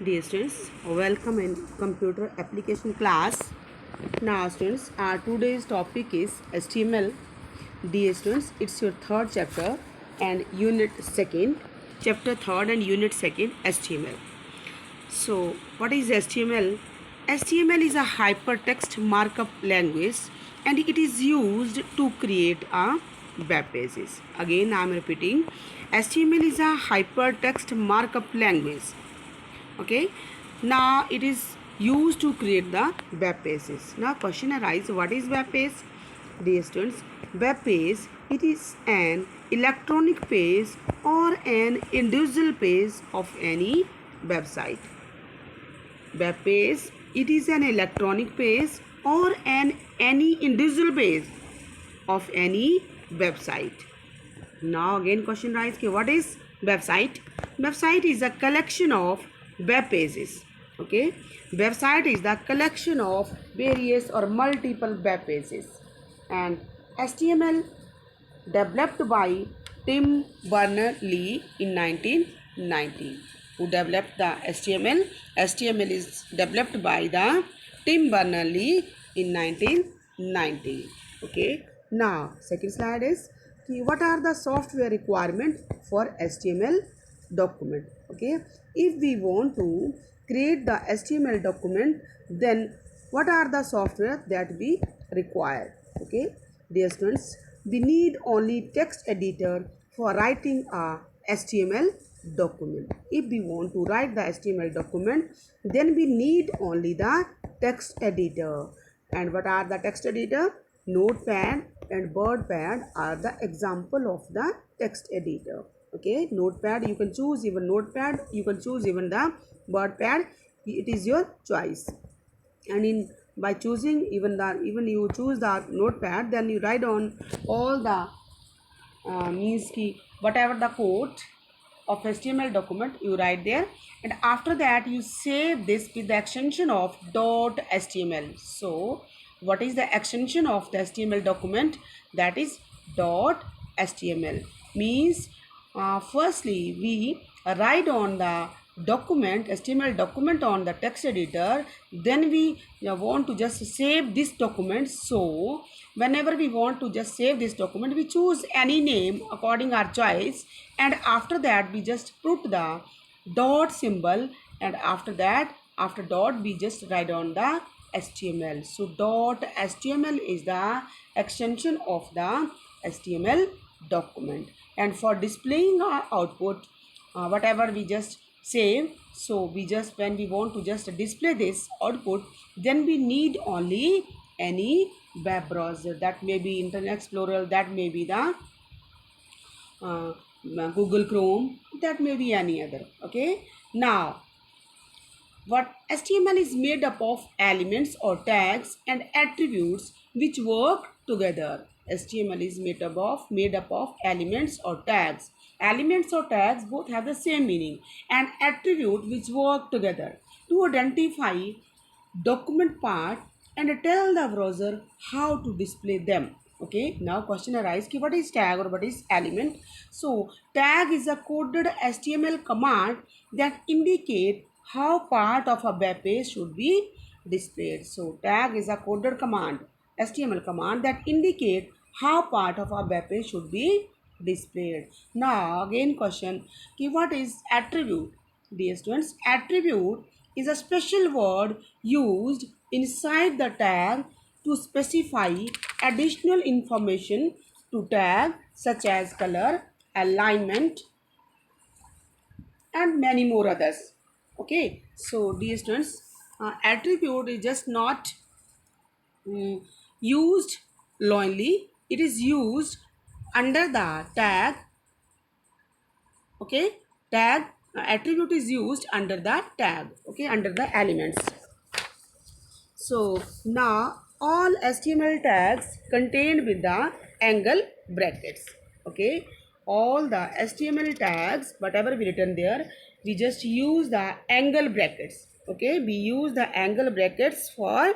Dear students, welcome in computer application class. Now students, our today's topic is HTML. Dear students, it's your third chapter and unit second, chapter third and unit second HTML. So what is HTML? HTML is a hypertext markup language and it is used to create a web pages. Again I am repeating, HTML is a hypertext markup language. Okay, now it is used to create the web pages. Now question arises, what is web page? Dear students, web page, it is an electronic page or an individual page of any website. Web page, it is an electronic page or any individual page of any website. Now again question arises, what is website? Website is a collection of web pages. Okay, website is the collection of various or multiple web pages. And HTML developed by Tim Berners-Lee in 1990. Who developed the HTML? HTML is developed by the Tim Berners-Lee in 1990. Okay, now second slide is what are the software requirement for HTML document. Okay, if we want to create the HTML document, then what are the software that we require? Okay, dear students, we need only text editor for writing a HTML document. If we want to write the HTML document, then we need only the text editor. And what are the text editor? Notepad and WordPad are the example of the text editor. Okay, Notepad, you can choose even Notepad, you can choose even the WordPad, it is your choice. And in by choosing even you choose the Notepad, then you write on all the means ki whatever the code of HTML document you write there, and after that you save this with the extension of .html. So what is the extension of the HTML document? That is .html. Means firstly we write on the document, HTML document on the text editor, then we want to just save this document. So whenever we want to just save this document, we choose any name according our choice, and after that we just put the dot symbol, and after that, after dot, we just write on the HTML. So .html is the extension of the HTML document. And for displaying our output, whatever we just save, so we just, when we want to just display this output, then we need only any web browser. That may be Internet Explorer, that may be the Google Chrome, that may be any other. Okay, now what HTML is made up of elements or tags and attributes which work together. HTML is made up of elements or tags. Elements or tags both have the same meaning, and attribute which work together to identify document part and tell the browser how to display them. Okay, now question arises, what is tag or what is element? So tag is a coded HTML command that indicate how part of a web page should be displayed. So tag is a coded command, HTML command that indicate how part of a web page should be displayed. Now again question, what is attribute? Dear students, attribute is a special word used inside the tag to specify additional information to tag such as color, alignment, and many more others. Okay, so dear students, attribute is just not used lonely, it is used under the tag. Okay, tag attribute is used under the tag, okay, under the elements. So now all HTML tags contained with the angle brackets. Okay, all the HTML tags, whatever we written there, we just use the angle brackets. Okay, we use the angle brackets for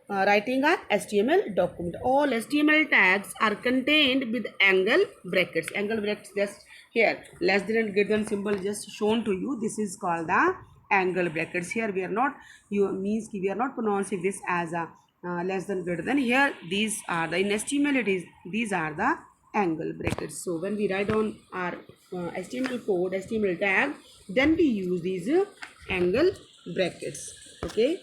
writing a HTML document. All HTML tags are contained with angle brackets. Angle brackets just here, less than and greater than symbol just shown to you. This is called the angle brackets. Here we are not, you means we are not pronouncing this as a less than greater than. Here these are the, in HTML it is, these are the angle brackets. So when we write down our HTML code, HTML tag, then we use these angle brackets. Okay.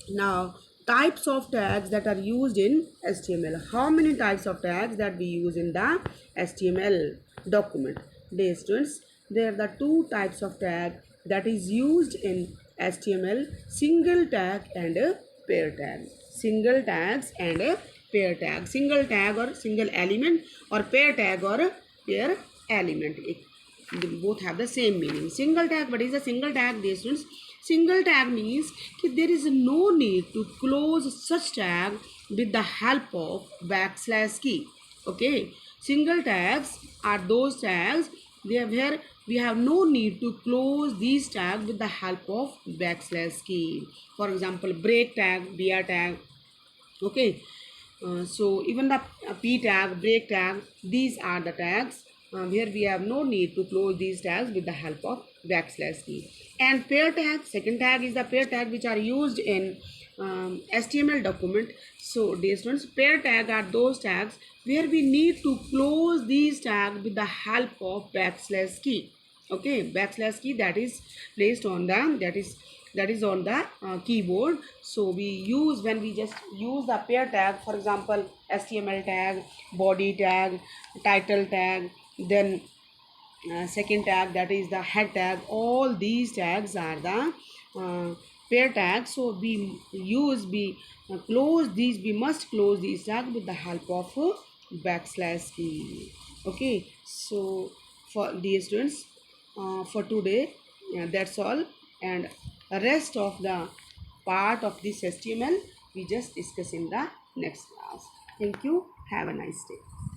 Now, types of tags that are used in HTML. How many types of tags that we use in the HTML document? Dear students, there are the two types of tag that is used in HTML: single tag and a pair tag. Single tags and a pair tag. Single tag or single element, or pair tag or pair element. They both have the same meaning. Single tag, what is a single tag, dear students? Single tag means that there is no need to close such tag with the help of backslash key. Okay, single tags are those tags where we have no need to close these tags with the help of backslash key. For example, break tag, br tag. Okay, so even the p tag, break tag, these are the tags where we have no need to close these tags with the help of backslash key. And pair tag, second tag is the pair tag which are used in HTML document. So dear students, pair tag are those tags where we need to close these tags with the help of backslash key. Okay, backslash key that is placed on the, that is on the keyboard. So we use, when we just use the pair tag, for example, HTML tag, body tag, title tag, then second tag, that is the head tag. All these tags are the pair tags. So we close these, we must close these tags with the help of backslash key. Okay, so for dear students, for today, that's all, and rest of the part of this HTML we just discuss in the next class. Thank you. Have a nice day.